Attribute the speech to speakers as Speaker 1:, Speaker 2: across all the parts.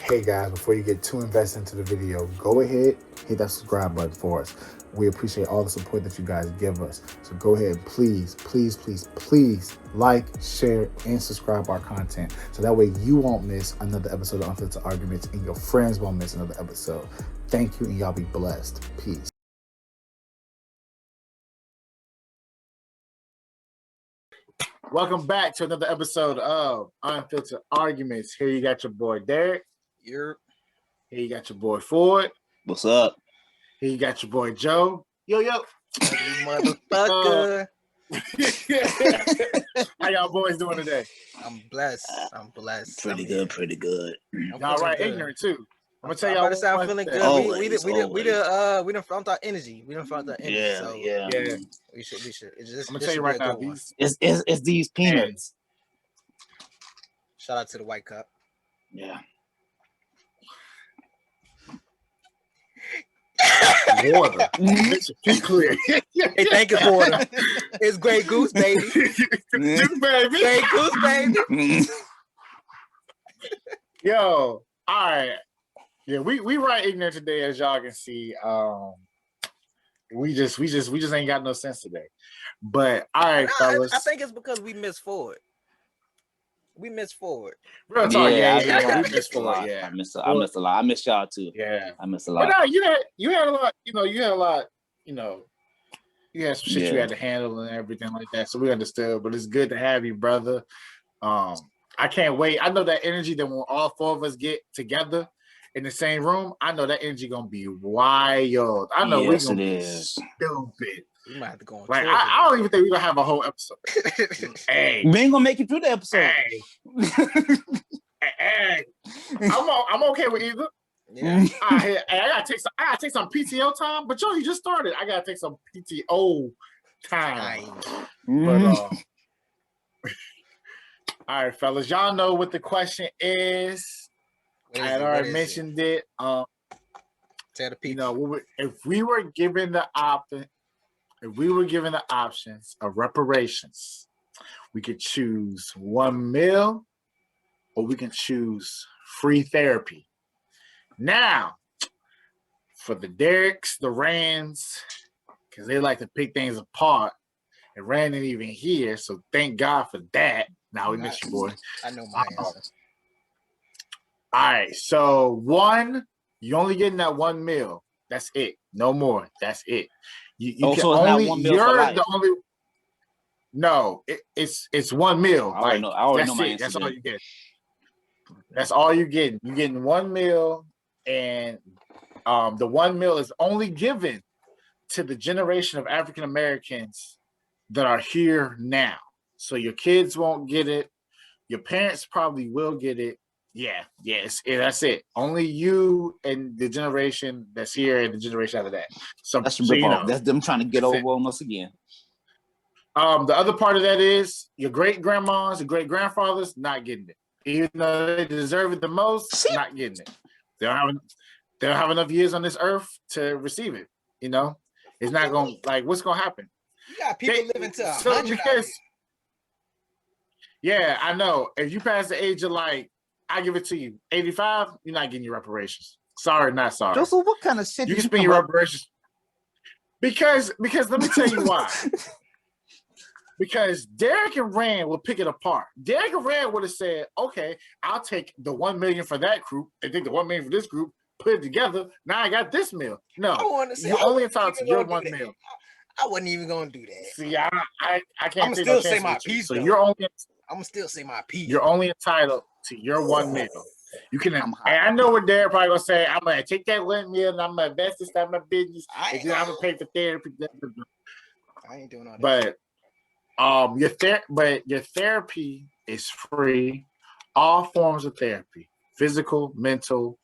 Speaker 1: Hey guys, before you get too invested into the video, go ahead, hit that subscribe button for us. We appreciate all the support that you guys give us. So go ahead, please like, share, and subscribe our content. So that way you won't miss another episode of Unfiltered Arguments and your friends won't miss another episode. Thank you and y'all be blessed. Peace. Welcome back to another episode of Unfiltered Arguments. Here you got your boy Derek.
Speaker 2: Here
Speaker 1: you got your boy Ford.
Speaker 3: What's up?
Speaker 1: Here you got your boy Joe. Yo.
Speaker 2: motherfucker.
Speaker 1: How y'all boys doing today?
Speaker 2: I'm blessed.
Speaker 3: Pretty good.
Speaker 1: Y'all right, ignorant too. I'm gonna tell y'all.
Speaker 2: I'm feeling good.
Speaker 3: Always,
Speaker 2: we done found our energy. We should.
Speaker 1: I'm gonna tell you right now.
Speaker 3: It's these peanuts.
Speaker 2: Shout out to the White Cup.
Speaker 3: Yeah.
Speaker 1: Water. Be clear.
Speaker 2: Hey, thank you, water. It's Grey Goose, baby. Grey Goose, baby.
Speaker 1: Yo, all right. Yeah, we right ignorant today, as y'all can see. We just ain't got no sense today. But all right, fellas.
Speaker 2: I think it's because we missed Ford. Real
Speaker 1: talk,
Speaker 3: I
Speaker 1: we missed Ford. Yeah,
Speaker 3: I missed a lot. I missed y'all too.
Speaker 1: Yeah,
Speaker 3: I missed a lot.
Speaker 1: But no, you had a lot. You had a lot. You had some shit you had to handle and everything like that. So we understood. But it's good to have you, brother. I can't wait. I know that energy that when all four of us get together in the same room, I know that energy gonna be wild. I know we're gonna be stupid.
Speaker 2: We might have to go on.
Speaker 1: Like I don't even think we're gonna have a whole episode. Hey,
Speaker 3: we ain't gonna make it through the episode.
Speaker 1: Hey. I'm okay with either.
Speaker 2: Yeah.
Speaker 1: I gotta take some PTO time, but you just started. I gotta take some PTO time. But all right, fellas, y'all know what the question is. I had already mentioned it.
Speaker 2: Tell the people.
Speaker 1: If we were given the options of reparations, we could choose one meal or we can choose free therapy. Now, for the Derricks, the Rands, because they like to pick things apart, and Rand ain't even here, so thank God for that. Now we miss you, boy.
Speaker 2: I know my answer.
Speaker 1: All right, so you only getting that one meal. That's it. No more. That's it. You can only.
Speaker 3: Not one meal
Speaker 1: you're
Speaker 3: for life.
Speaker 1: the only. No, it's one meal.
Speaker 3: I already know my answer.
Speaker 1: That's all you get. That's all you get. You're getting one meal, and the one meal is only given to the generation of African Americans that are here now. So your kids won't get it. Your parents probably will get it. That's it. Only you and the generation that's here and the generation after that.
Speaker 3: That's That's them trying to get over on us again.
Speaker 1: The other part of that is your great grandmas and great grandfathers not getting it. Even though they deserve it the most, not getting it. They don't have enough years on this earth to receive it. It's not going what's gonna happen?
Speaker 2: You got people living to 100.
Speaker 1: Yeah, I know. If you pass the age of I give it to you, 85, you're not getting your reparations. Sorry, not sorry.
Speaker 3: Joseph, what kind of shit
Speaker 1: you can spend your reparations? Because let me tell you why. Because Derek and Rand will pick it apart. Derek and Rand would have said, okay, I'll take the 1 million for that group and take the 1 million for this group, put it together. Now I got this meal. No, you're only entitled to your 1 meal.
Speaker 2: I wasn't even gonna do that.
Speaker 1: See, I can't
Speaker 2: still say my piece.
Speaker 1: So I'm
Speaker 2: gonna still say my piece.
Speaker 1: You're only entitled to your 1 meal. You can. And I know what Derek probably gonna say. I'm gonna take that 1 meal and I'm gonna invest this in my business. And then I'm gonna pay for therapy.
Speaker 2: I ain't doing all that.
Speaker 1: But your therapy is free. All forms of therapy: physical, mental,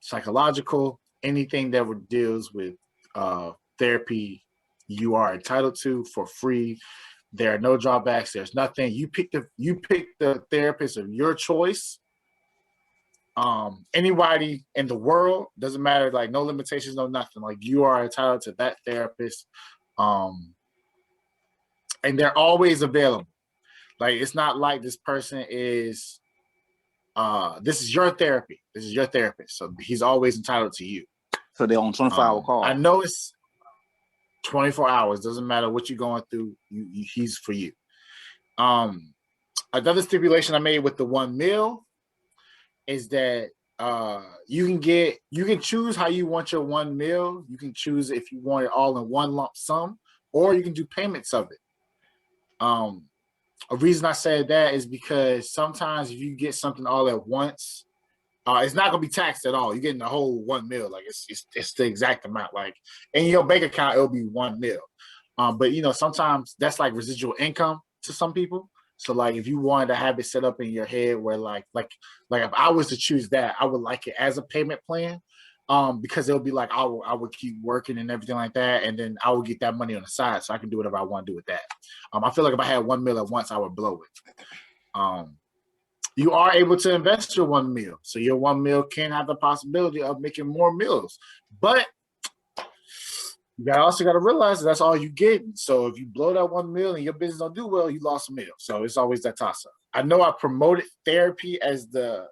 Speaker 1: psychological, anything that deals with therapy, you are entitled to for free. There are no drawbacks. There's nothing. You pick the therapist of your choice. Anybody in the world, doesn't matter, no limitations, no nothing. You are entitled to that therapist. And they're always available. It's not like this person is this is your therapy. This is your therapist. So he's always entitled to you.
Speaker 3: So they're on 24-hour call.
Speaker 1: I know it's 24 hours. Doesn't matter what you're going through. He's for you. Another stipulation I made with the 1 mil is that you can choose how you want your 1 mil. You can choose if you want it all in one lump sum, or you can do payments of it. A reason I said that is because sometimes if you get something all at once, it's not gonna be taxed at all. You're getting the whole 1 mil, like it's the exact amount. Like in your bank account, it'll be 1 mil. But sometimes that's like residual income to some people. So like if you wanted to have it set up in your head where like if I was to choose that, I would like it as a payment plan. Because it'll be like I would keep working and everything like that, and then I would get that money on the side so I can do whatever I want to do with that. I feel like if I had 1 mil at once, I would blow it. You are able to invest your 1 mil, so your 1 mil can have the possibility of making more meals, but you also got to realize that's all you get. So if you blow that 1 mil and your business don't do well, you lost a meal. So it's always that toss up. I know I promoted therapy as the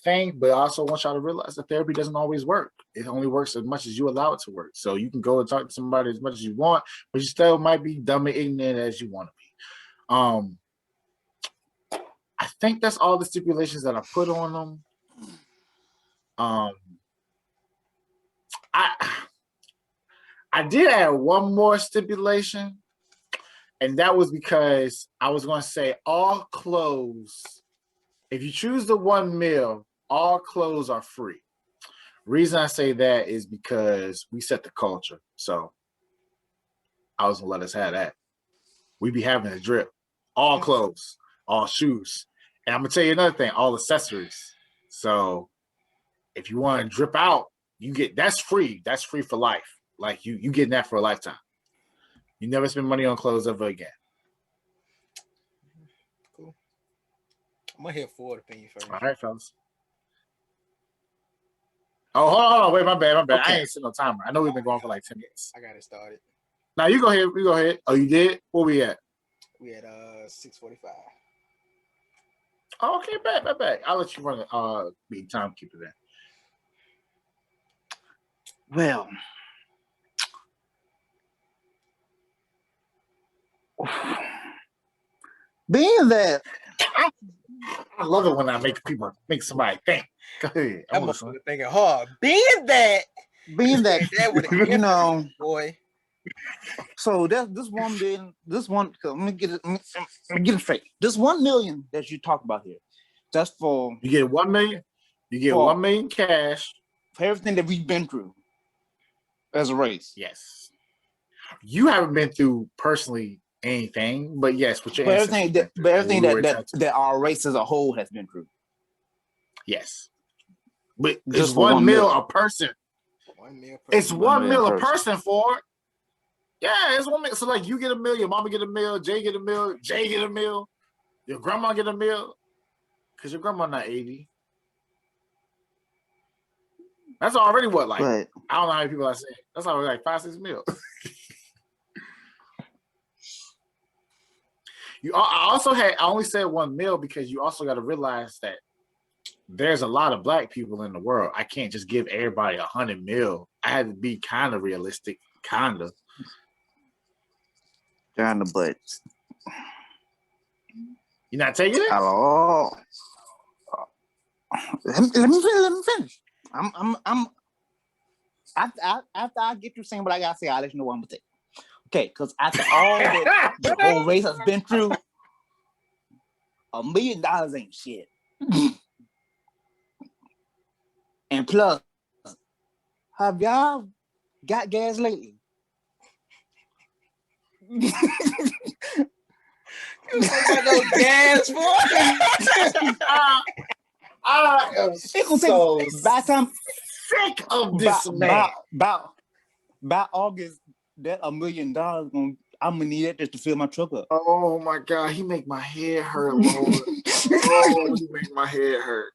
Speaker 1: thing, but I also want y'all to realize that therapy doesn't always work. It only works as much as you allow it to work. So you can go and talk to somebody as much as you want, but you still might be dumb and ignorant as you want to be. I think that's all the stipulations that I put on them. I did add one more stipulation, and that was because I was going to say all clothes. If you choose the 1 mil, all clothes are free. Reason I say that is because we set the culture. So I was going to let us have that. We be having a drip. All clothes, all shoes. And I'm going to tell you another thing, all accessories. So if you want to drip out, that's free. That's free for life. Like you getting that for a lifetime. You never spend money on clothes ever again.
Speaker 2: Cool. I'm gonna hear Ford opinion first.
Speaker 1: All right, fellas. Oh, hold on. Wait, my bad. Okay. I ain't set no timer. I know we've been going for like 10 minutes.
Speaker 2: I got it started.
Speaker 1: Now you go ahead. We go ahead. Oh, you did? Where we at?
Speaker 2: We at 6:45.
Speaker 1: Oh, okay, bet. I'll let you run it. Be timekeeper then.
Speaker 3: Well, being that
Speaker 1: I love it when I make somebody think. Go ahead.
Speaker 2: I'm thinking hard. Being that boy.
Speaker 3: So that's this 1 million. Let me get it straight. This 1 million that you talk about here, that's for
Speaker 1: you get 1 million. You get 1 million cash
Speaker 3: for everything that we've been through as a race.
Speaker 1: Yes, you haven't been through personally anything, but yes, with your
Speaker 3: everything that our race as a whole has been through.
Speaker 1: Yes, but just 1 mil a person.
Speaker 2: 1 mil per
Speaker 1: it's 1 mil a person for it. Yeah, it's 1 mil. So like you get a mil, your mama get a mil, Jay get a mil, Jay get a mil, your grandma get a mil, because your grandma not 80. That's already what, like, right. I don't know how many people I say. That's already like 5-6 mil. I only said 1 mil because you also got to realize that there's a lot of black people in the world. I can't just give everybody 100 mil. I had to be kind of realistic, kind of.
Speaker 3: But
Speaker 1: you're not taking it?
Speaker 3: Hello. Let me finish. I'm after I get through saying what I gotta say, I'll let you know what I'm gonna take. Okay, because after all that the whole race has been through, $1 million ain't shit. And plus, have y'all got gas lately?
Speaker 2: You got no gas, boy.
Speaker 1: I am so sick of this man.
Speaker 3: By August, that $1 million I'm gonna need that just to fill my truck up.
Speaker 1: Oh my God, he make my head hurt, Lord. Oh, he make my head hurt.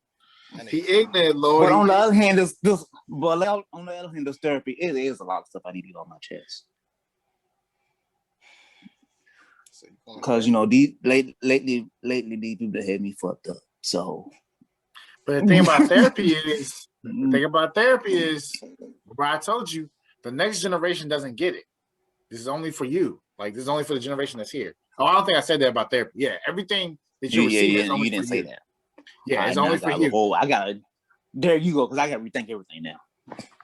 Speaker 1: He ignorant, Lord.
Speaker 3: But on the other hand, this therapy. It is a lot of stuff I need to get on my chest. Because these lately these people had me fucked up. So
Speaker 1: But the thing about therapy is, what I told you, the next generation doesn't get it. This is only for you. Like, this is only for the generation that's here. Oh, I don't think I said that about therapy. Yeah, everything that you receive is only
Speaker 3: you didn't
Speaker 1: for
Speaker 3: say
Speaker 1: you.
Speaker 3: that.
Speaker 1: Yeah, it's only for you.
Speaker 3: I gotta. There you go, because I gotta rethink everything now.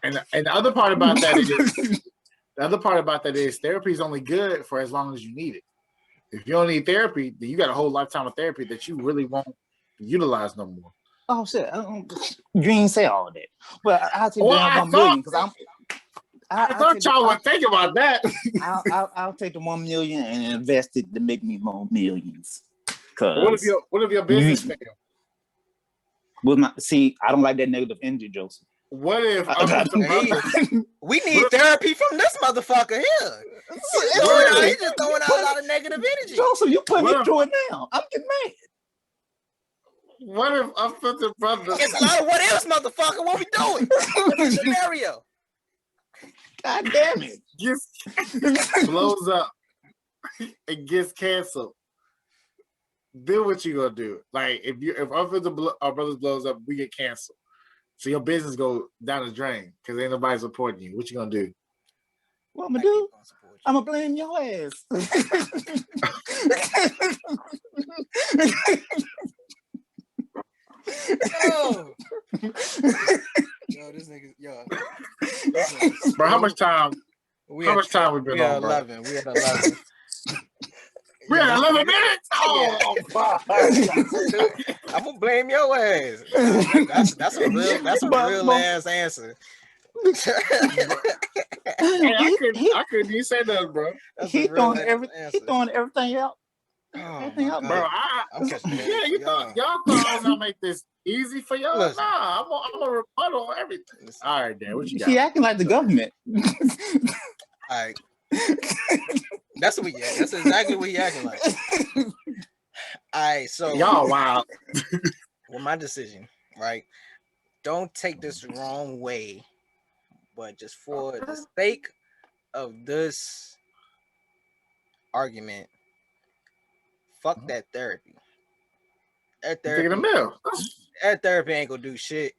Speaker 1: And the other part about that is therapy is only good for as long as you need it. If you don't need therapy, then you got a whole lifetime of therapy that you really won't utilize no more.
Speaker 3: Oh shit! You didn't say all that. But I'll take the $1 million because
Speaker 1: I thought y'all would think about that.
Speaker 3: I'll take the $1 million and invest it to make me more millions.
Speaker 1: What if your business fails?
Speaker 3: I don't like that negative energy, Joseph.
Speaker 1: What if
Speaker 2: we need therapy from this motherfucker here? He's just throwing out a lot of negative energy.
Speaker 3: Joseph, you put me through it now. I'm getting mad.
Speaker 1: What if Unfiltered brother?
Speaker 2: It's a lot of what else, motherfucker. What we doing? What's the scenario?
Speaker 3: God damn it!
Speaker 1: Blows up and gets canceled. Then what you gonna do? Like if Unfiltered brothers blows up, we get canceled. So your business go down the drain because ain't nobody supporting you. What you gonna do?
Speaker 3: What I'm gonna do? I'm gonna blame your ass.
Speaker 2: Yo, this nigga,
Speaker 1: Bro, how much time we been on, bro?
Speaker 2: We had 11.
Speaker 1: We had 11 minutes? Oh, fuck.
Speaker 2: I'm gonna blame your ass. That's a real ass answer.
Speaker 1: I couldn't even say nothing, bro.
Speaker 3: He throwing everything out.
Speaker 1: Bro. Y'all thought I was gonna make this easy for y'all.
Speaker 2: Listen.
Speaker 1: Nah, I'm a rebuttal on everything. All right, Dan, what you got?
Speaker 3: He acting like the government.
Speaker 2: All right. That's exactly what he acting like. All right, so
Speaker 1: y'all wild.
Speaker 2: Well, my decision, right? Don't take this the wrong way, but just for the sake of this argument, fuck that therapy. That therapy ain't gonna do shit.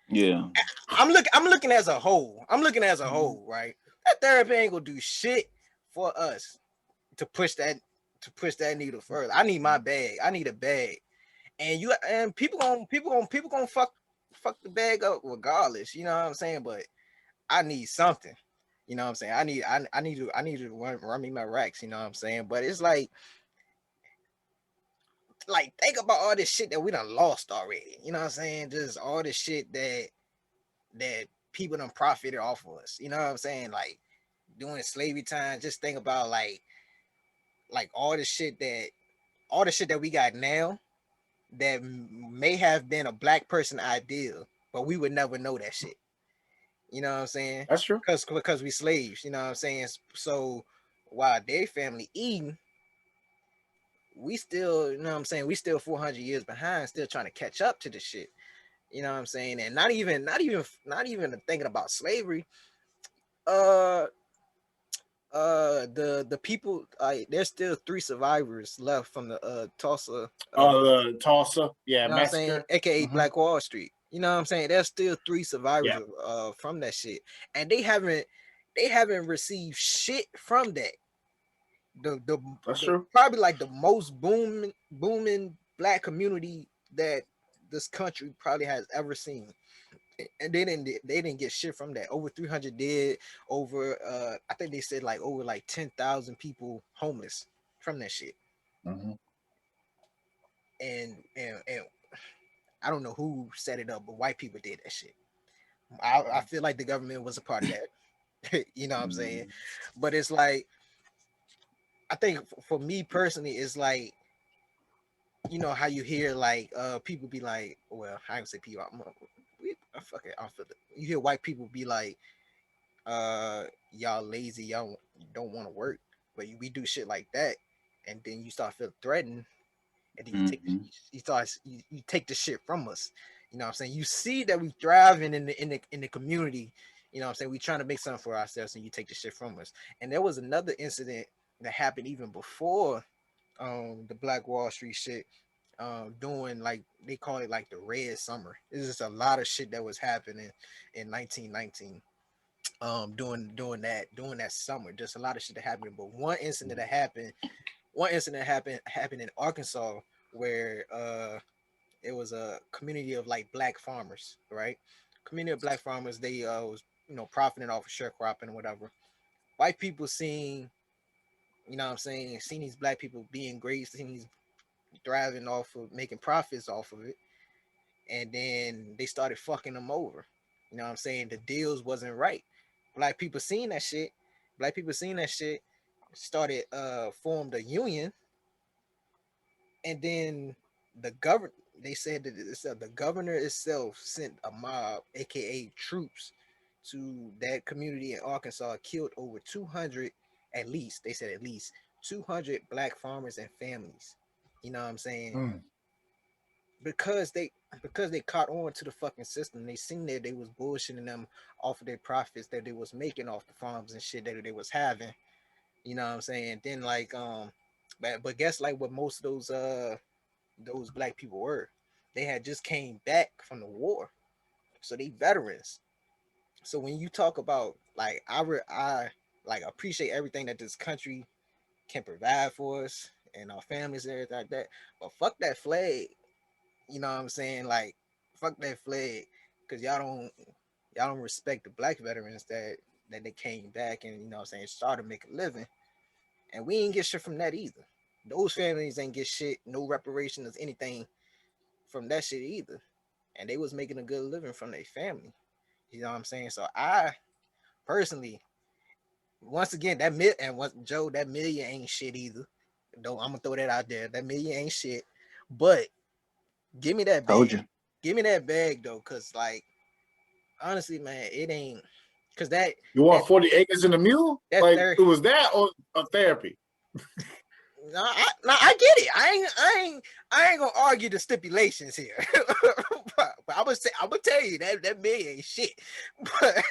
Speaker 3: Yeah.
Speaker 2: I'm looking as a whole. Right? That therapy ain't gonna do shit for us to push that needle further. I need my bag. I need a bag. And people gonna fuck the bag up regardless. You know what I'm saying? But I need something. You know what I'm saying? I need to run me my racks. You know what I'm saying? But it's like think about all this shit that we done lost already. You know what I'm saying? Just all this shit that people done profited off of us. You know what I'm saying? Like doing slavery time. Just think about like all the shit that we got now that may have been a black person ideal, but we would never know that shit. You know what I'm saying?
Speaker 1: That's true.
Speaker 2: Because we slaves. You know what I'm saying? So while their family eating, we still, you know what I'm saying, we still 400 years behind, still trying to catch up to this shit. You know what I'm saying? And not even thinking about slavery. The people, there's still 3 survivors left from the Tulsa.
Speaker 1: The Tulsa,
Speaker 2: you know
Speaker 1: massacre,
Speaker 2: aka Black Wall Street. You know what I'm saying? There's still 3 survivors from that shit, and they haven't received shit from that. That's true. Probably like the most booming black community that this country probably has ever seen. And they didn't get shit from that. Over 300 dead, over I think they said like over like 10,000 people homeless from that shit.
Speaker 1: Mm-hmm.
Speaker 2: And I don't know who set it up, but white people did that shit. I feel like the government was a part of that. You know what I'm saying? But it's like, I think for me personally, it's like, you know how you hear like people be like, well, I ain't gonna say people. Fuck it, you hear white people be like, y'all lazy, y'all don't want to work, but we do shit like that, and then you start feeling threatened, and then you take the shit from us. You know what I'm saying? You see that we thriving in the community. You know what I'm saying? We trying to make something for ourselves, and you take the shit from us. And there was another incident that happened even before the Black Wall Street shit. doing like they call it like the Red Summer. It's just a lot of shit that was happening in 1919. During that summer, just a lot of shit that happened. But one incident happened in Arkansas where it was a community of like black farmers, right? Community of black farmers. They was profiting off of sharecropping or whatever. White people seeing, what I'm saying, seeing these black people being great, seeing these thriving off of making profits off of it, and then they started fucking them over. You know what I'm saying? The deals wasn't right. Black people seeing that shit. Black people seeing that shit started formed a union, and then the government. They said that the governor itself sent a mob, aka troops, to that community in Arkansas, killed over 200, at least. They said at least 200 black farmers and families. You know what I'm saying? Because they caught on to the fucking system. They seen that they was bullshitting them off of their profits that they was making off the farms and shit that they was having. You know what I'm saying? Then like but guess like what most of those black people were. They had just came back from the war. So they veterans. So when you talk about like I like appreciate everything that this country can provide for us and our families and everything like that. But fuck that flag. You know what I'm saying? Like, fuck that flag, because y'all don't respect the black veterans that they came back and what I'm saying, started to make a living, and we ain't get shit from that either. Those families ain't get shit, no reparations, anything from that shit either, and they was making a good living from their family. You know what I'm saying? So I personally, once again, that million ain't shit either. Though I'm gonna throw that out there. That million ain't shit, but give me that
Speaker 3: Told
Speaker 2: bag.
Speaker 3: you.
Speaker 2: Give me that bag though, cause like honestly, man, it ain't cause that
Speaker 1: You want 40 acres and a mule?
Speaker 2: that
Speaker 1: Like
Speaker 2: third.
Speaker 1: it was that or a therapy?
Speaker 2: I get it. I ain't gonna argue the stipulations here. but I'm gonna tell you that million ain't shit. But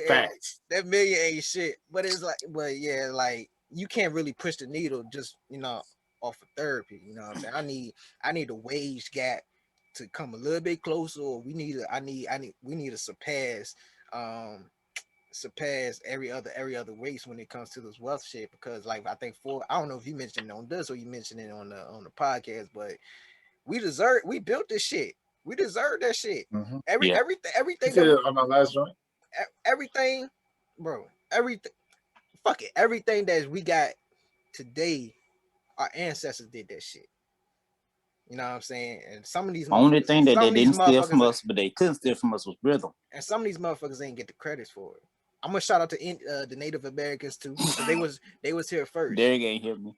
Speaker 1: Facts.
Speaker 2: that million ain't shit. But it's like, but yeah, like you can't really push the needle just off of therapy. You know what I'm saying? I need a wage gap to come a little bit closer. Or we need to surpass every other race when it comes to this wealth shit, because like I think I don't know if you mentioned it on this or you mentioned it on the podcast, but we built this shit. We deserve that shit.
Speaker 1: Mm-hmm.
Speaker 2: Everything
Speaker 1: on my last joint.
Speaker 2: Everything, bro. Everything. Fuck it. Everything that we got today, our ancestors did that shit. You know what I'm saying? And some of these
Speaker 3: only thing that they didn't steal from us, but they couldn't steal from us was rhythm.
Speaker 2: And some of these motherfuckers ain't get the credits for it. I'm gonna shout out to the Native Americans too. They was here first.
Speaker 3: Derek ain't hear me.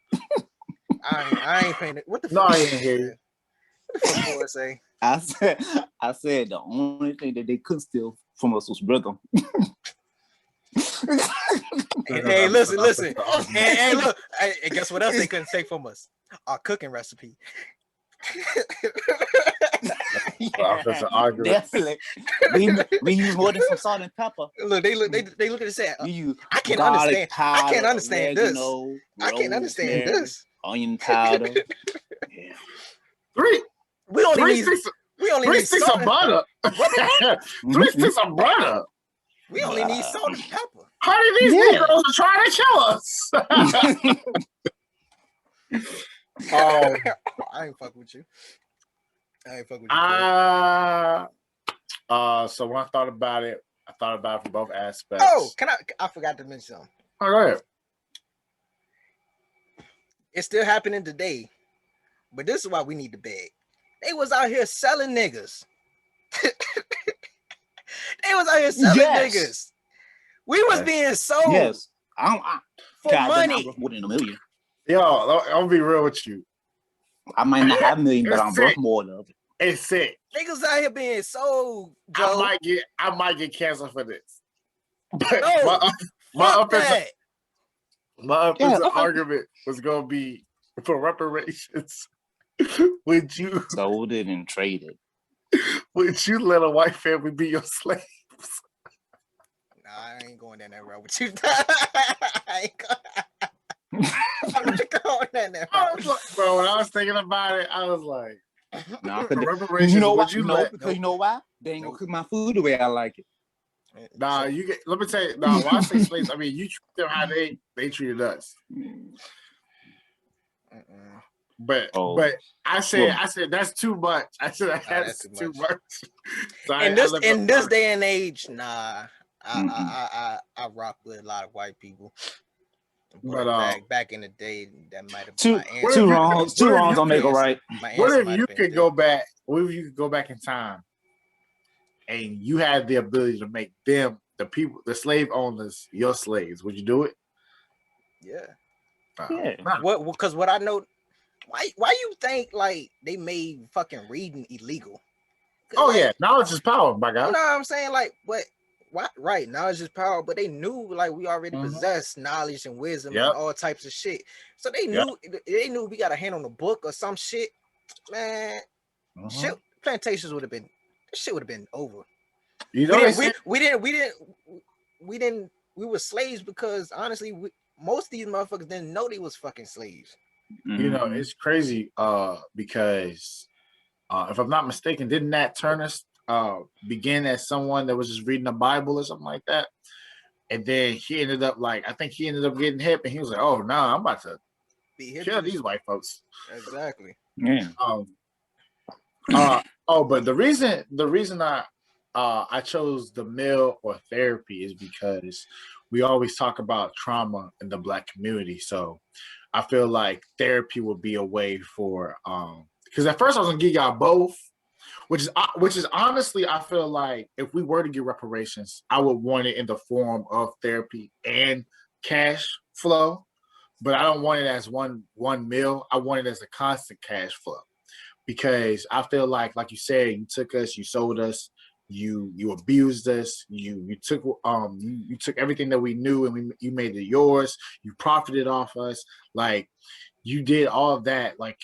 Speaker 2: I ain't paying it. What the fuck?
Speaker 1: No, I ain't hear you.
Speaker 2: What the fuck do I say?
Speaker 3: I said the only thing that they could steal from us was rhythm.
Speaker 2: Hey, listen. And look, and guess what else they couldn't take from us? Our cooking recipe.
Speaker 3: Definitely. We use more than some salt and pepper.
Speaker 2: Look, they look at it say,
Speaker 3: I can't understand.
Speaker 2: I can't understand this. I can't understand this.
Speaker 3: Onion powder.
Speaker 1: Yeah.
Speaker 2: We only need
Speaker 1: sticks of butter. 3 sticks of butter.
Speaker 2: We only need salt and pepper.
Speaker 1: How did these Negroes try to kill us?
Speaker 2: I ain't fuck with you.
Speaker 1: So when I thought about it from both aspects.
Speaker 2: Oh, I forgot to mention something.
Speaker 1: Oh, go ahead.
Speaker 2: It's still happening today, but this is why we need the bag. They was out here selling niggas. They was out here selling niggas. We was being sold.
Speaker 3: Yes.
Speaker 2: For money.
Speaker 3: More than $1 million.
Speaker 1: Yo, I'm gonna be real with you.
Speaker 3: I might not have $1 million, but I'm worth more of it.
Speaker 1: It's sick.
Speaker 2: Niggas out here being sold, Joe.
Speaker 1: I might get canceled for this. But
Speaker 2: no,
Speaker 1: my offensive argument was gonna be for reparations. Would you
Speaker 3: sold it and traded?
Speaker 1: Would you let a white family be your slaves?
Speaker 2: Nah, I ain't going down that road with you.
Speaker 1: I was like, bro, when I was thinking about it, I was like,
Speaker 3: nah,
Speaker 1: reparations,
Speaker 3: you know
Speaker 1: would
Speaker 3: what?
Speaker 1: you
Speaker 3: No,
Speaker 1: let?
Speaker 3: because you know why? They ain't gonna cook my food the way I like it.
Speaker 1: Nah, you get. Let me tell you. Nah, when I say slaves, I mean you treat them how they treated us. But I said that's too much. I said that's too much. So
Speaker 2: in this day and age, nah, I rock with a lot of white people. But back in the day, that might have been
Speaker 3: two wrongs don't make a right.
Speaker 1: What if you could go back? What if you could go back in time, and you had the ability to make them, the people, the slave owners, your slaves? Would you do it?
Speaker 2: Yeah.
Speaker 3: Yeah.
Speaker 2: Because what I know, why you think like they made fucking reading illegal?
Speaker 1: Oh like, yeah, knowledge is power, my God.
Speaker 2: You know what I'm saying? Like, but what? Right, knowledge is power. But they knew like we already possessed knowledge and wisdom and all types of shit. So they knew we got a hand on the book or some shit. Man, shit, plantations would have been. This shit would have been over. You know, we were slaves because honestly, most of these motherfuckers didn't know they was fucking slaves.
Speaker 1: You know, it's crazy because if I'm not mistaken, didn't Nat Turner begin as someone that was just reading the Bible or something like that? And then he ended up getting hip, and he was like, "Oh no, I'm about to kill these white folks."
Speaker 2: Exactly.
Speaker 3: Yeah.
Speaker 1: But the reason I chose the mill or therapy is because we always talk about trauma in the Black community. So I feel like therapy would be a way for because at first I was gonna give y'all both, which is honestly, I feel like if we were to get reparations, I would want it in the form of therapy and cash flow, but I don't want it as one meal. I want it as a constant cash flow because I feel like you said, you took us, you sold us, you abused us, you took you took everything that we knew and you made it yours. You profited off us, like you did all of that, like.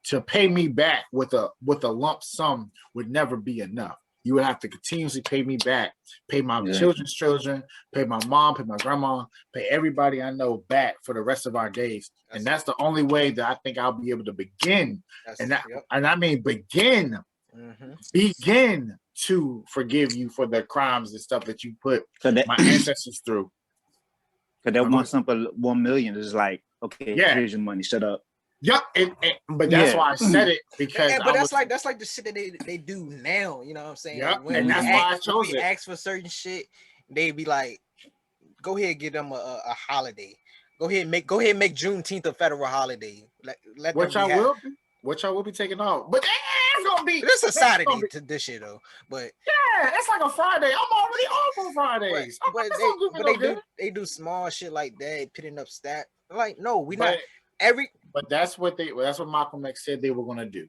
Speaker 1: To pay me back with a lump sum would never be enough. You would have to continuously pay me back, pay my children's children, pay my mom, pay my grandma, pay everybody I know back for the rest of our days. And that's the only way that I think I'll be able to begin. And I mean begin to forgive you for the crimes and stuff that you put my ancestors through.
Speaker 3: Because that one simple 1 million is like, okay, here's your money, shut up.
Speaker 1: Yep, but that's why I said it because.
Speaker 2: But that's like the shit that they do now. You know what I'm saying?
Speaker 1: Yep, and that's why I chose it.
Speaker 2: Ask for certain shit, they be like, "Go ahead, give them a holiday. Go ahead, make Juneteenth a federal holiday.
Speaker 1: Which I will be taking off. But it's gonna be.
Speaker 2: This is Saturday to this shit though. But
Speaker 1: yeah, it's like a Friday. I'm already off on Fridays.
Speaker 2: But they do small shit like that, pitting up stat. Like no, we not. But
Speaker 1: that's what Malcolm X said they were going to do.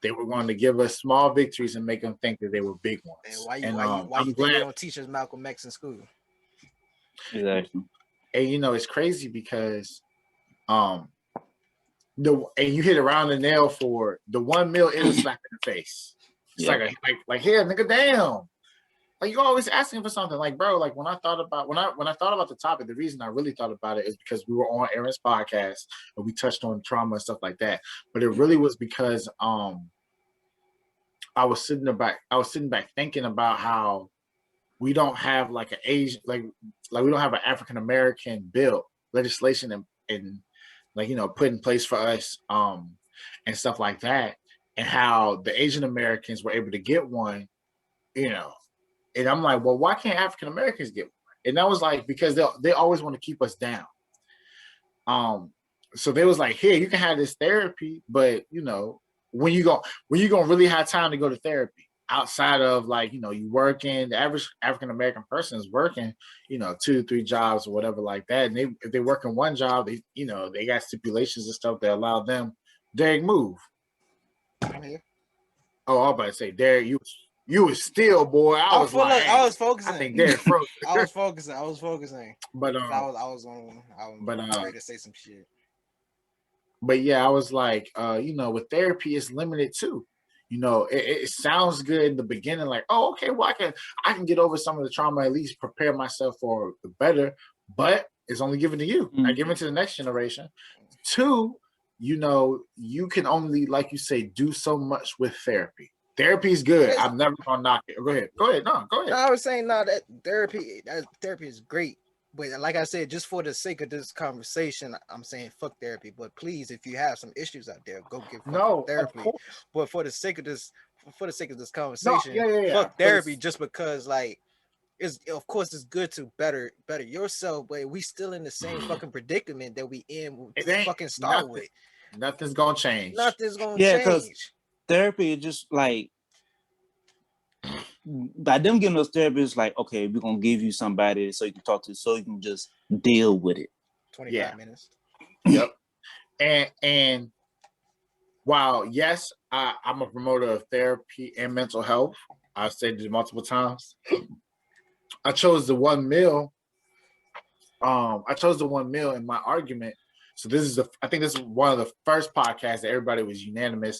Speaker 1: They were going to give us small victories and make them think that they were big ones.
Speaker 2: And why you think they don't teach us Malcolm X in school?
Speaker 3: Exactly.
Speaker 1: And you know it's crazy because and you hit around the nail for the 1 mil is a slap in the face. It's like here, nigga, damn. Like you always asking for something, like bro. Like when I thought about the topic, the reason I really thought about it is because we were on Aaron's podcast and we touched on trauma and stuff like that. But it really was because I was sitting back thinking about how we don't have like an Asian like we don't have an African American bill legislation and like put in place for us and stuff like that, and how the Asian Americans were able to get one, And I'm like, well, why can't African Americans get one? And that was like, because they always want to keep us down. So they was like, here, you can have this therapy, but when you gonna really have time to go to therapy outside of like, you working, the average African American person is working, 2 to 3 jobs or whatever like that. And if they work in one job, they got stipulations and stuff that allow them. Derek, move.
Speaker 2: I'm here.
Speaker 1: Oh, I was about to say, Derek, you was still, boy. I was
Speaker 2: focusing.
Speaker 1: I think Derek froze.
Speaker 2: I was focusing.
Speaker 1: But
Speaker 2: I was ready to say some shit.
Speaker 1: But yeah, I was like, with therapy, it's limited too. It sounds good in the beginning, like, okay, well, I can get over some of the trauma, at least prepare myself for the better. But is only given to you. I give it to the next generation. 2, you can only, like you say, do so much with therapy. Therapy is good. I'm never gonna knock it. Go ahead. No, go ahead.
Speaker 2: No, I was saying that therapy is great. But like I said, just for the sake of this conversation, I'm saying fuck therapy. But please, if you have some issues out there, go get therapy. But for the sake of this conversation, fuck therapy just because of course it's good to better yourself, but we still in the same fucking predicament that we in fucking start with.
Speaker 1: Nothing's gonna change.
Speaker 3: Yeah, because therapy is just like by them giving us therapy, it's like, okay, we're gonna give you somebody so you can talk to, so you can just deal with it.
Speaker 2: 25 minutes.
Speaker 1: Yep. And while yes, I'm a promoter of therapy and mental health, I've said it multiple times. I chose the one meal. I chose the one meal in my argument. So I think this is one of the first podcasts that everybody was unanimous,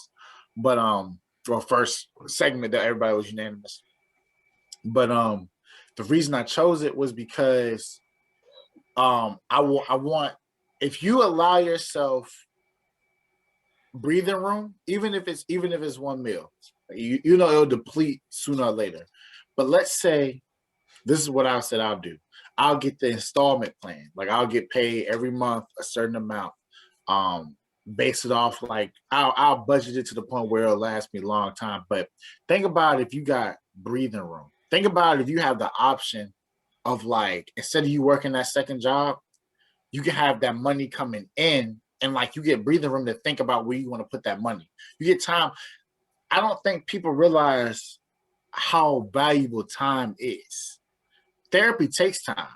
Speaker 1: but or first segment that everybody was unanimous. But the reason I chose it was because I want, if you allow yourself breathing room, even if it's one meal, you know it'll deplete sooner or later. But let's say this is what I said I'll do. I'll get the installment plan. Like I'll get paid every month a certain amount. Base it off like I'll budget it to the point where it'll last me a long time. But think about if you got breathing room. Think about if you have the option of like, instead of you working that second job, you can have that money coming in and like you get breathing room to think about where you want to put that money. You get time. I don't think people realize how valuable time is. Therapy takes time.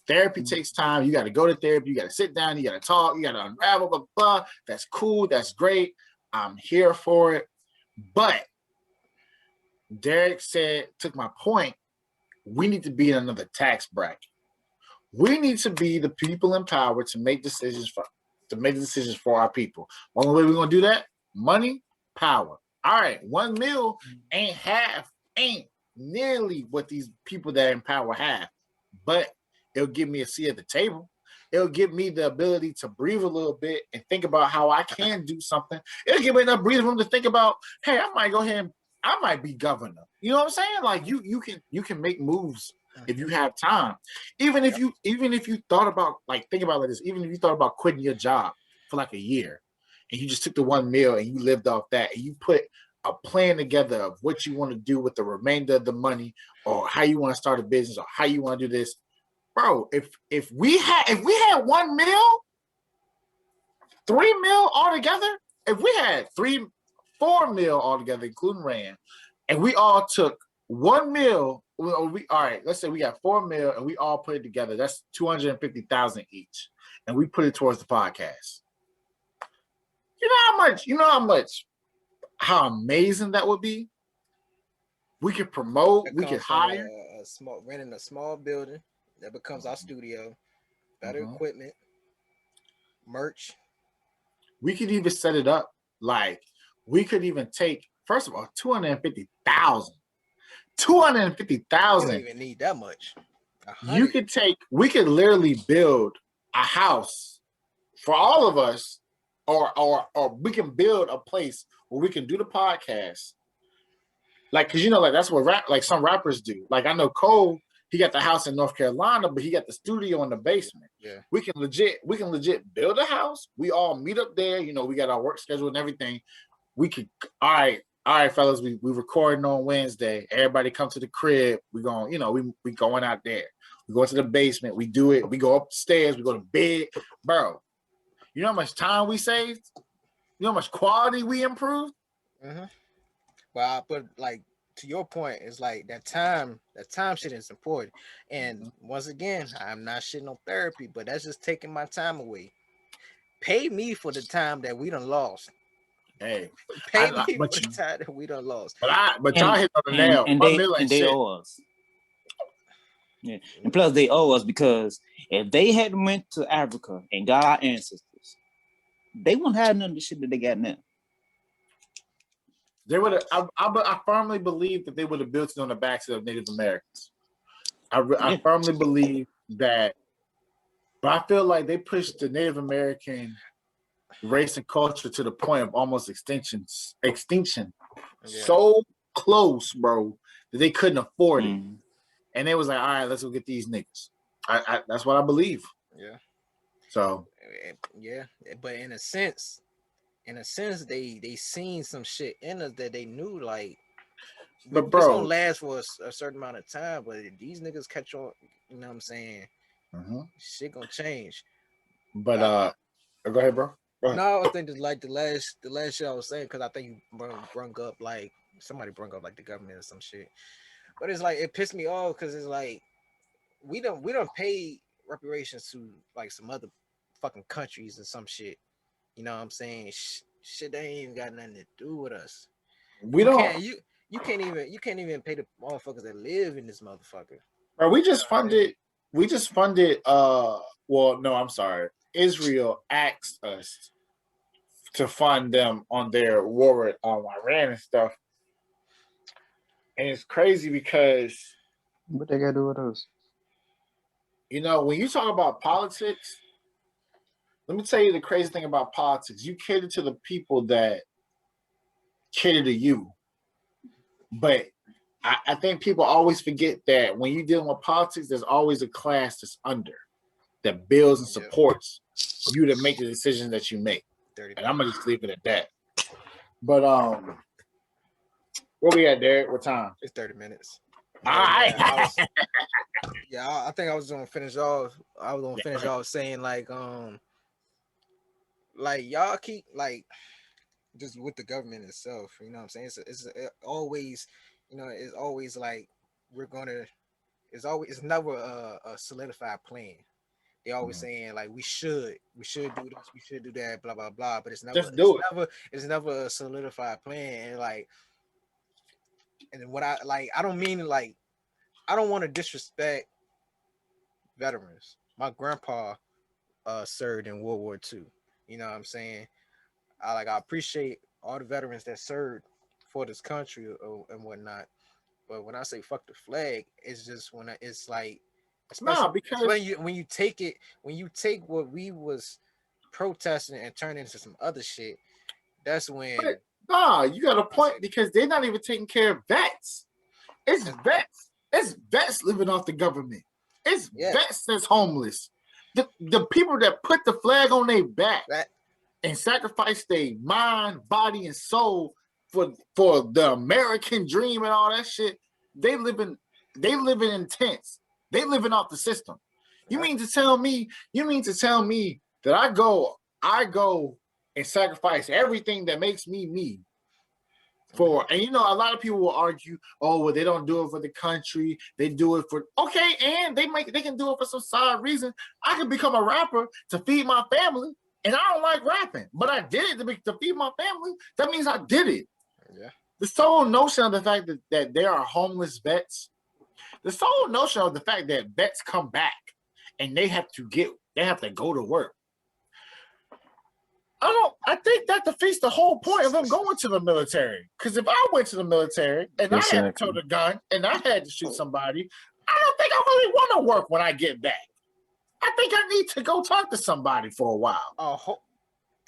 Speaker 1: Therapy takes time. You got to go to therapy. You got to sit down. You got to talk. You got to unravel, blah, blah. That's cool. That's great. I'm here for it. But Derek took my point. We need to be in another tax bracket. We need to be the people in power to make decisions for our people. Only way we're gonna do that: money, power. All right, 1 mil ain't nearly what these people that are in power have, but it'll give me a seat at the table. It'll give me the ability to breathe a little bit and think about how I can do something. It'll give me enough breathing room to think about, hey, I might go ahead and I might be governor. You know what I'm saying? Like you can make moves if you have time. Even if you thought about think about it like this, even if you thought about quitting your job for like a year and you just took the 1 meal and you lived off that and you put a plan together of what you want to do with the remainder of the money or how you want to start a business or how you want to do this. Bro, if we had 1 meal, 3 mil altogether, if we had 4 mil altogether, including Rand, and we all took 1 mil, all right, let's say we got 4 mil and we all put it together, that's 250,000 each. And we put it towards the podcast. You know how amazing that would be? We could promote, we could hire.
Speaker 2: Renting a small building that becomes our studio, better equipment, merch.
Speaker 1: We could even set it up like we could even take, first of all, 250,000. 250,000.
Speaker 2: You don't even need that much.
Speaker 1: We could literally build a house for all of us, or we can build a place where we can do the podcast. Like, cause that's what some rappers do. Like I know Cole, he got the house in North Carolina, but he got the studio in the basement.
Speaker 2: Yeah.
Speaker 1: We can legit build a house. We all meet up there. We got our work schedule and everything. We could, all right, fellas, we recording on Wednesday. Everybody come to the crib. We going, we going out there. We go to the basement. We do it. We go upstairs. We go to bed. Bro, you know how much time we saved? You know how much quality we improved?
Speaker 2: Mm-hmm. Well, but to your point, it's like that time shit is important. And once again, I'm not shitting on therapy, but that's just taking my time away. Pay me for the time that we done lost.
Speaker 1: Hey,
Speaker 2: pay me for the time that we done lost.
Speaker 1: But y'all hit on the nail.
Speaker 3: And they owe us. Yeah, and plus they owe us because if they hadn't went to Africa and got our ancestors, they wouldn't have none of the shit that they got now.
Speaker 1: They would have. I firmly believe that they would have built it on the backs of Native Americans. I firmly believe that But I feel like they pushed the Native American race and culture to the point of almost extinction. So close, bro, that they couldn't afford it. And they was like, all right, let's go get these niggas. That's what I believe.
Speaker 2: Yeah.
Speaker 1: So
Speaker 2: yeah, but in a sense, they seen some shit in us that they knew like,
Speaker 1: but
Speaker 2: this gonna
Speaker 1: bro,
Speaker 2: last for a certain amount of time. But if these niggas catch on, you know what I'm saying? Shit gonna change.
Speaker 1: But go ahead, bro. Go ahead.
Speaker 2: No, I think like the last shit I was saying, because I think you brung up like somebody brung up like the government or some shit. But it's like it pissed me off because it's like we don't pay reparations to like some other fucking countries or some shit. You know what I'm saying? Shit that ain't even got nothing to do with us.
Speaker 1: We don't.
Speaker 2: You can't even pay the motherfuckers that live in this motherfucker.
Speaker 1: Bro, we just funded. Well, no, I'm sorry. Israel asked us to fund them on their war with Iran and stuff. And it's crazy because
Speaker 3: what they gotta do with us?
Speaker 1: You know, when you talk about politics, let me tell you the crazy thing about politics. You cater to the people that cater to you. But I think people always forget that when you're dealing with politics, there's always a class that's under that builds and supports you to make the decisions that you make. And I'm gonna just leave it at that. But where we at, Derek? What time?
Speaker 2: It's 30 minutes.
Speaker 1: All right.
Speaker 2: I think I was gonna finish off. I was gonna finish off saying like y'all keep like just with the government itself. You know what I'm saying? It's always, you know, it's always like it's never a solidified plan. They always saying like we should do this, we should do that, blah blah blah. But it's never a solidified plan. And like, and what I don't mean like, I don't want to disrespect veterans. My grandpa served in World War II. You know what I'm saying? I appreciate all the veterans that served for this country and whatnot. But when I say fuck the flag, it's just it's like, especially because when you take what we was protesting and turn it into some other shit, that's when
Speaker 1: you got a point, because they're not even taking care of vets. It's vets living off the government. It's vets that's homeless. The people that put the flag on their back and sacrifice their mind, body, and soul for the American dream and all that shit, they living in tents. They living off the system. You mean to tell me that I go and sacrifice everything that makes me for, and you know, a lot of people will argue, oh, well, they don't do it for the country, they do it for, okay, and they can do it for some side reason. I can become a rapper to feed my family, and I don't like rapping, but I did it to feed my family. That means I did it.
Speaker 2: Yeah.
Speaker 1: The sole notion of the fact that there are homeless vets, the sole notion of the fact that vets come back and they have to go to work. I think that defeats the whole point of them going to the military. Because if I went to the military and I had to tote a gun and I had to shoot somebody, I don't think I really want to work when I get back. I think I need to go talk to somebody for a while.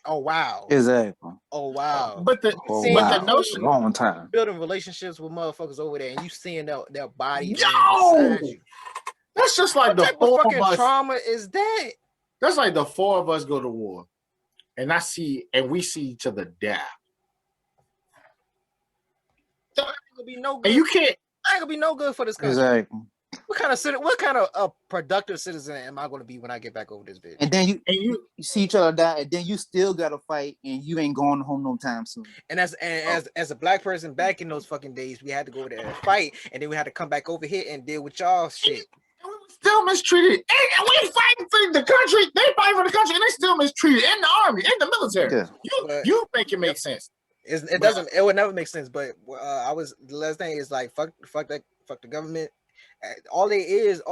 Speaker 2: Oh wow.
Speaker 3: Exactly.
Speaker 2: Oh wow.
Speaker 1: But the notion,
Speaker 3: long time
Speaker 2: building relationships with motherfuckers over there, and you seeing their body.
Speaker 1: Yo, that's just like the four of us.
Speaker 2: Trauma is that?
Speaker 1: That's like the four of us go to war, and we see each other die.
Speaker 2: That ain't gonna be no good.
Speaker 1: And you can't.
Speaker 2: Ain't gonna be no good for this country.
Speaker 3: Exactly.
Speaker 2: What kind of productive citizen am I going to be when I get back over this bitch?
Speaker 3: And then you see each other die, and then you still got to fight, and you ain't going home no time soon.
Speaker 2: And as a black person back in those fucking days, we had to go there and fight, and then we had to come back over here and deal with y'all shit.
Speaker 1: And we were still mistreated. And we fighting for the country. They fight for the country, and they still mistreated in the army, in the military. Yeah. You make it make sense.
Speaker 2: It doesn't. It would never make sense. But the last thing is like fuck the government. All they is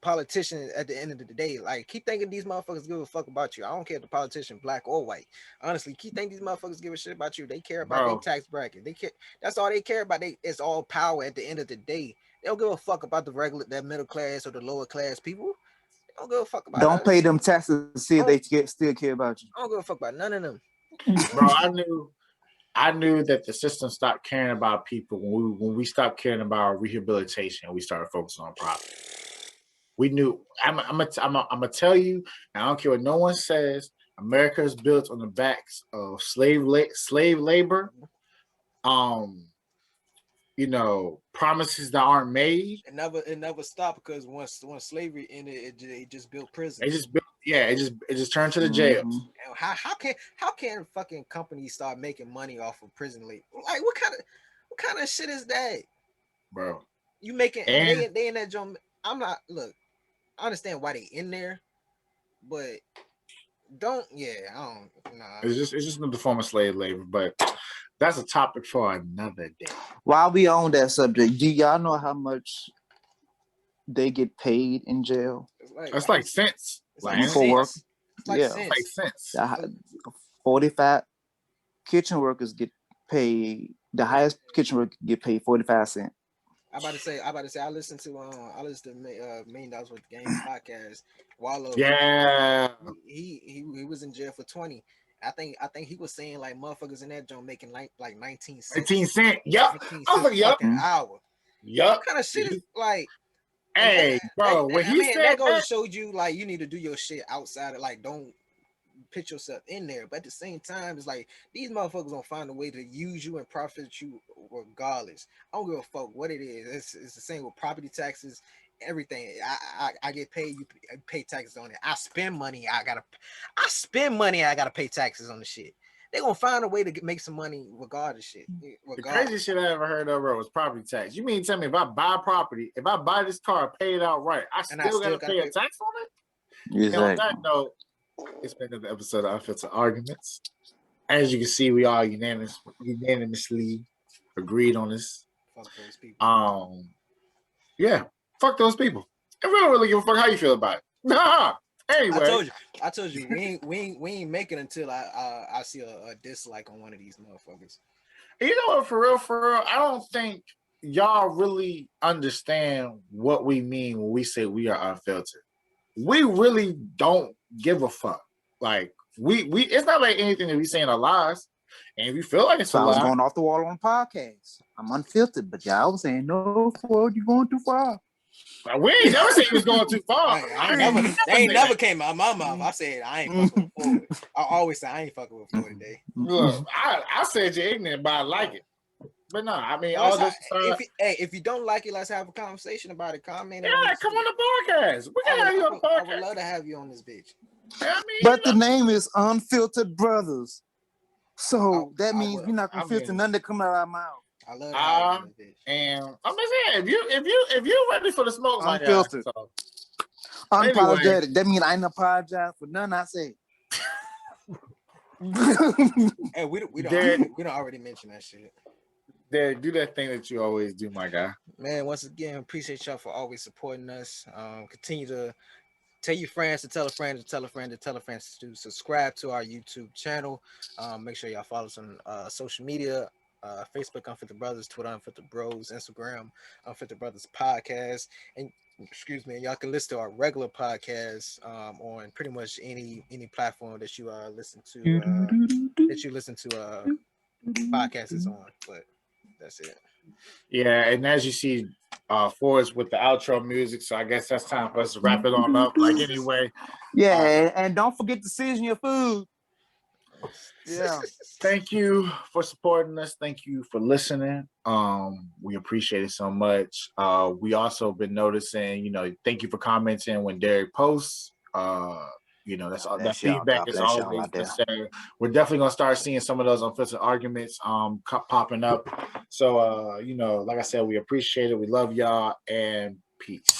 Speaker 2: politicians at the end of the day. Like, keep thinking these motherfuckers give a fuck about you. I don't care if the politician black or white. Honestly, keep thinking these motherfuckers give a shit about you. They care about their tax bracket. They care. That's all they care about. It's all power at the end of the day. They don't give a fuck about that middle class or the lower class people. I don't give a fuck about
Speaker 3: Don't
Speaker 2: us.
Speaker 3: pay them taxes to see if they still care about you.
Speaker 2: I don't give a fuck about none of them.
Speaker 1: Bro, I knew that the system stopped caring about people when we stopped caring about rehabilitation and we started focusing on profit. We knew. I'm gonna tell you. I don't care what no one says. America is built on the backs of slave labor. Promises that aren't made.
Speaker 2: It never stopped because once slavery ended, it just built prisons.
Speaker 1: It just turned to the jails.
Speaker 2: And how can fucking companies start making money off of prison labor? Like what kind of shit is that,
Speaker 1: bro?
Speaker 2: You making they in that joint. I'm not look. I understand why they in there, but I don't. Nah.
Speaker 1: It's just the form of slave labor, but that's a topic for another day.
Speaker 3: While we on that subject, do y'all know how much they get paid in jail?
Speaker 1: It's like cents.
Speaker 3: For work.
Speaker 2: It's like
Speaker 1: cents.
Speaker 3: 45 kitchen workers get paid. The highest kitchen worker get paid 45 cents.
Speaker 2: I about to say. I listened to Million Dollars Worth of Games podcast. Wallow.
Speaker 1: Yeah.
Speaker 2: He was in jail for 20. I think he was saying like motherfuckers in that joint making like 19 cents.
Speaker 1: 19 cents. Yep.
Speaker 2: 19 cents fucking hour.
Speaker 1: Yep.
Speaker 2: What kind of shit is like?
Speaker 1: Hey, bro. When he said
Speaker 2: that goes to show you like you need to do your shit outside of like don't put yourself in there. But at the same time, it's like these motherfuckers gonna find a way to use you and profit you regardless. I don't give a fuck what it is. It's the same with property taxes, everything. I get paid, you pay taxes on it. I spend money, I gotta pay taxes on the shit. They gonna find a way to make some money regardless shit.
Speaker 1: The craziest shit I ever heard of, bro, was property tax. You mean tell me if I buy property, if I buy this car, pay it outright, I still gotta pay a tax on it? Exactly. And on that note, it's been another episode of Unfiltered Arguments. As you can see, we all unanimously agreed on this.
Speaker 2: Fuck those people.
Speaker 1: Yeah, fuck those people. And we don't really give a fuck how you feel about it. Nah. Anyway,
Speaker 2: I told you, we ain't make it until I see a dislike on one of these motherfuckers.
Speaker 1: You know what? For real, I don't think y'all really understand what we mean when we say we are unfiltered. We really don't give a fuck. Like we it's not like anything that we saying are lies. And if you feel like it's a lie, I was
Speaker 3: going off the wall on the podcast. I'm unfiltered, but y'all was saying no, Ford, you going too far.
Speaker 1: We ain't never said he was going too far.
Speaker 2: They never came out of my mouth. I said I ain't fucking with Ford. I always say I ain't fucking with Ford today.
Speaker 1: Look, I said you're ignorant, but I like it. But no, I mean,
Speaker 2: if you don't like it, let's have a conversation about it. Comment.
Speaker 1: Yeah, come on the podcast. We can have you on the podcast.
Speaker 2: I would love to have you on this bitch.
Speaker 3: But the name is Unfiltered Brothers. So that means we're not gonna filter none that come out of our mouth.
Speaker 2: I love that bitch.
Speaker 1: And I'm just saying, if you ready for the smoke,
Speaker 3: unfiltered, unapologetic. Anyway. That means I ain't apologize for none I say.
Speaker 2: Hey, we don't already mention that shit.
Speaker 1: Derek, do that thing that you always do, my guy.
Speaker 2: Man, once again, appreciate y'all for always supporting us. Continue to tell your friends to tell a friend to tell a friend to tell a friend to subscribe to our YouTube channel. Make sure y'all follow us on social media. Facebook, Unfiltered Brothers, Twitter, Unfiltered Bros, Instagram, Unfiltered Brothers Podcast, and y'all can listen to our regular podcast on pretty much any platform that you listen to podcasts is on. But that's it.
Speaker 1: Yeah, and as you see, Forrest with the outro music, so I guess that's time for us to wrap it on up. Like anyway,
Speaker 3: yeah, and don't forget to season your food.
Speaker 1: Yeah. Thank you for supporting us. Thank you for listening. We appreciate it so much. We also been noticing, thank you for commenting when Derek posts. That feedback is always necessary. We're definitely gonna start seeing some of those unfiltered arguments popping up. So like I said, we appreciate it. We love y'all and peace.